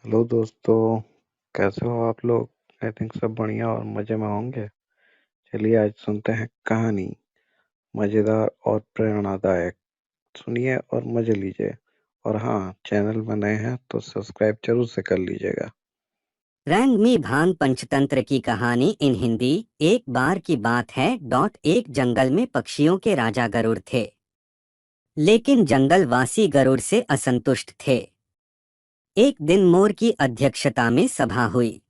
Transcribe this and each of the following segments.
Hello दोस्तों। कैसे हो आप लोग? आई थिंक सब बढ़िया और मज़े में होंगे। चलिए आज सुनते हैं कहानी, मज़ेदार और प्रेरणादायक। सुनिए और मज़े लीजिए। और हाँ, चैनल में नए हैं तो सब्सक्राइब जरूर से कर लीजिएगा। रैंग मी भान पंचतंत्र की कहानी इन हिंदी। एक बार की बात है। एक जंगल में पक्षियों के राजा गरुड़ थे, लेकिन जंगलवासी गरुड़ से असंतुष्ट थे। एक दिन मोर की अध्यक्षता में सभा हुई।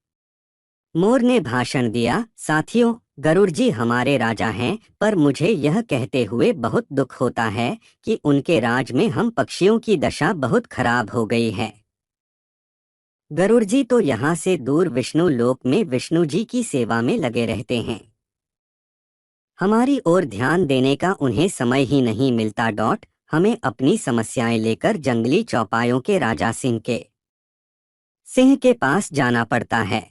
मोर ने भाषण दिया, साथियों, गरुड़ जी हमारे राजा हैं, पर मुझे यह कहते हुए बहुत दुख होता है कि उनके राज में हम पक्षियों की दशा बहुत खराब हो गई है। गरुड़ जी तो यहाँ से दूर विष्णु लोक में विष्णु जी की सेवा में लगे रहते हैं। हमारी ओर ध्यान देने का उन्हें समय ही नहीं मिलता। हमें अपनी समस्याएं लेकर जंगली चौपायों के राजा सिंह के पास जाना पड़ता है।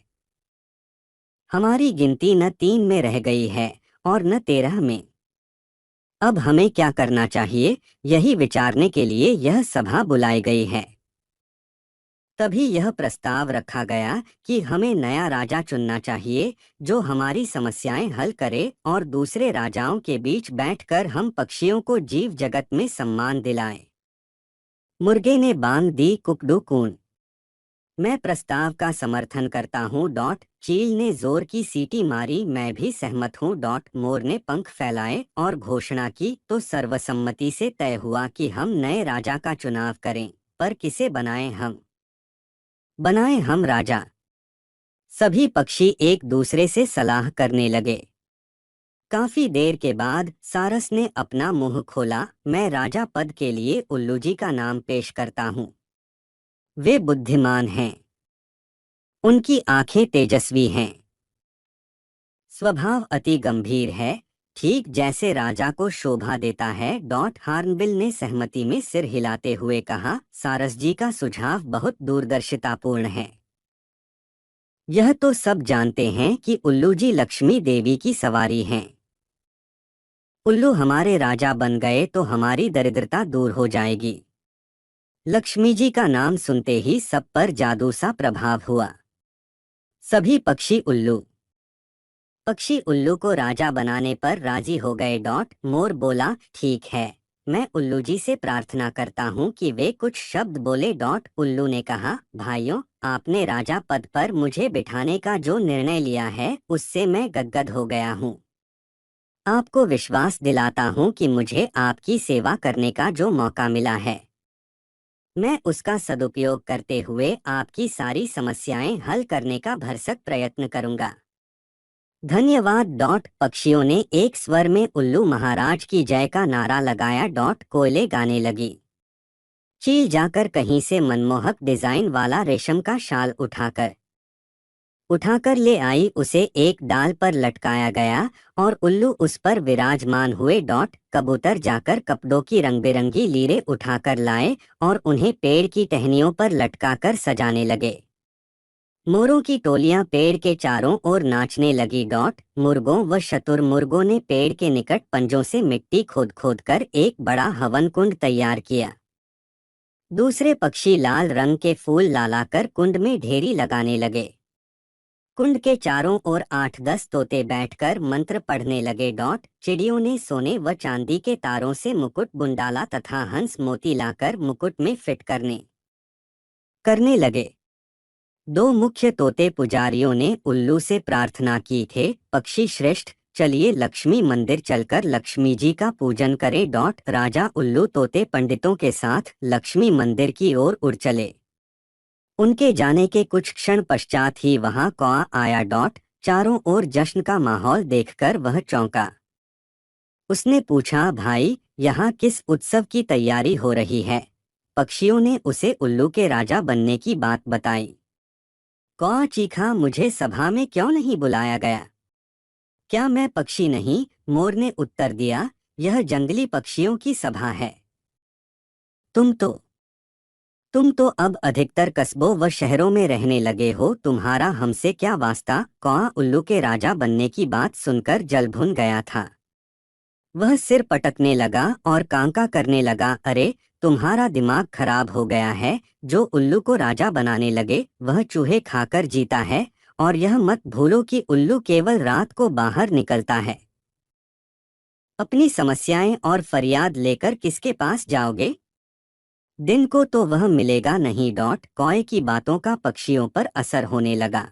हमारी गिनती न 3 में रह गई है और न 13 में। अब हमें क्या करना चाहिए, यही विचारने के लिए यह सभा बुलाई गई है। तभी यह प्रस्ताव रखा गया कि हमें नया राजा चुनना चाहिए जो हमारी समस्याएं हल करे और दूसरे राजाओं के बीच बैठकर हम पक्षियों को जीव जगत में सम्मान दिलाएं। मुर्गे ने बांग दी कुकड़ू कून। मैं प्रस्ताव का समर्थन करता हूँ। चील ने जोर की सीटी मारी, मैं भी सहमत हूँ। मोर ने पंख फैलाए और घोषणा की तो सर्वसम्मति से तय हुआ कि हम नए राजा का चुनाव करें, पर किसे बनाएं हम राजा। सभी पक्षी एक दूसरे से सलाह करने लगे। काफी देर के बाद सारस ने अपना मुंह खोला, मैं राजा पद के लिए उल्लू जी का नाम पेश करता हूँ। वे बुद्धिमान हैं, उनकी आंखें तेजस्वी हैं, स्वभाव अति गंभीर है, ठीक जैसे राजा को शोभा देता है। हार्नबिल ने सहमति में सिर हिलाते हुए कहा, सारस जी का सुझाव बहुत दूरदर्शितापूर्ण है। यह तो सब जानते हैं कि उल्लू जी लक्ष्मी देवी की सवारी हैं। उल्लू हमारे राजा बन गए तो हमारी दरिद्रता दूर हो जाएगी। लक्ष्मी जी का नाम सुनते ही सब पर जादू सा प्रभाव हुआ। सभी पक्षी उल्लू को राजा बनाने पर राजी हो गए। मोर बोला, ठीक है, मैं उल्लू जी से प्रार्थना करता हूँ कि वे कुछ शब्द बोले। उल्लू ने कहा, भाइयों, आपने राजा पद पर मुझे बिठाने का जो निर्णय लिया है उससे मैं गदगद हो गया हूँ। आपको विश्वास दिलाता हूँ कि मुझे आपकी सेवा करने का जो मौका मिला है, मैं उसका सदुपयोग करते हुए आपकी सारी समस्याएं हल करने का भरसक प्रयत्न करूंगा। धन्यवाद। पक्षियों ने एक स्वर में उल्लू महाराज की जय का नारा लगाया। कोयले गाने लगी। चील जाकर कहीं से मनमोहक डिजाइन वाला रेशम का शाल उठाकर ले आई, उसे एक डाल पर लटकाया गया और उल्लू उस पर विराजमान हुए। कबूतर जाकर कपड़ों की रंग बिरंगी लीरें उठाकर लाए और उन्हें पेड़ की टहनियों पर लटकाकर सजाने लगे। मोरों की टोलियां पेड़ के चारों ओर नाचने लगी। मुर्गों व शतुरमुर्गों ने पेड़ के निकट पंजों से मिट्टी खोद खोद कर एक बड़ा हवन कुंड तैयार किया। दूसरे पक्षी लाल रंग के फूल लाकर कुंड में ढेरी लगाने लगे। कुंड के चारों ओर 8-10 तोते बैठकर मंत्र पढ़ने लगे। चिड़ियों ने सोने व चांदी के तारों से मुकुट बुन डाला तथा हंस मोती लाकर मुकुट में फिट करने लगे। 2 मुख्य तोते पुजारियों ने उल्लू से प्रार्थना की थे, पक्षी श्रेष्ठ, चलिए लक्ष्मी मंदिर चलकर लक्ष्मी जी का पूजन करें। राजा उल्लू तोते पंडितों के साथ लक्ष्मी मंदिर की ओर उड़ चले। उनके जाने के कुछ क्षण पश्चात ही वहां कौआ आया। चारों ओर जश्न का माहौल देखकर वह चौंका। उसने पूछा, भाई, यहाँ किस उत्सव की तैयारी हो रही है? पक्षियों ने उसे उल्लू के राजा बनने की बात बताई। कौआ चीखा, मुझे सभा में क्यों नहीं बुलाया गया? क्या मैं पक्षी नहीं? मोर ने उत्तर दिया, यह जंगली पक्षियों की सभा है। तुम तो अब अधिकतर कस्बों व शहरों में रहने लगे हो, तुम्हारा हमसे क्या वास्ता? कौआ उल्लू के राजा बनने की बात सुनकर जल भुन गया था। वह सिर पटकने लगा और कांका करने लगा, अरे, तुम्हारा दिमाग खराब हो गया है। जो उल्लू को राजा बनाने लगे वह चूहे खाकर जीता है, और यह मत भूलो कि उल्लू केवल रात को बाहर निकलता है। अपनी समस्याएं और फरियाद लेकर किसके पास जाओगे? दिन को तो वह मिलेगा नहीं। कौए की बातों का पक्षियों पर असर होने लगा।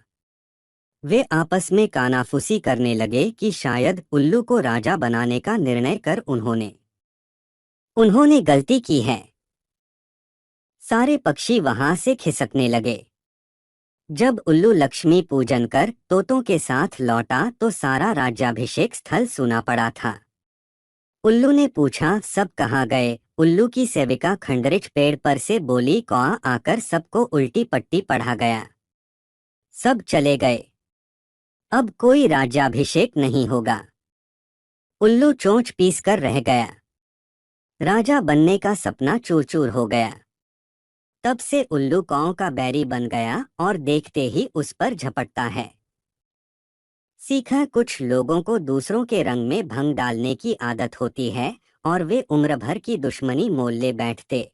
वे आपस में कानाफूसी करने लगे कि शायद उल्लू को राजा बनाने का निर्णय कर उन्होंने गलती की है। सारे पक्षी वहां से खिसकने लगे। जब उल्लू लक्ष्मी पूजन कर तोतों के साथ लौटा तो सारा राज्याभिषेक स्थल सूना पड़ा था। उल्लू ने पूछा, सब कहाँ गए? उल्लू की सेविका खंडरिच पेड़ पर से बोली, कौआ आकर सबको उल्टी पट्टी पढ़ा गया। सब चले गए। अब कोई राज्याभिषेक नहीं होगा। उल्लू चोंच पीस कर रह गया। राजा बनने का सपना चूर चूर हो गया। तब से उल्लू कौओं का बैरी बन गया और देखते ही उस पर झपटता है। सीखा, कुछ लोगों को दूसरों के रंग में भंग डालने की आदत होती है और वे उम्र भर की दुश्मनी मोल ले बैठते।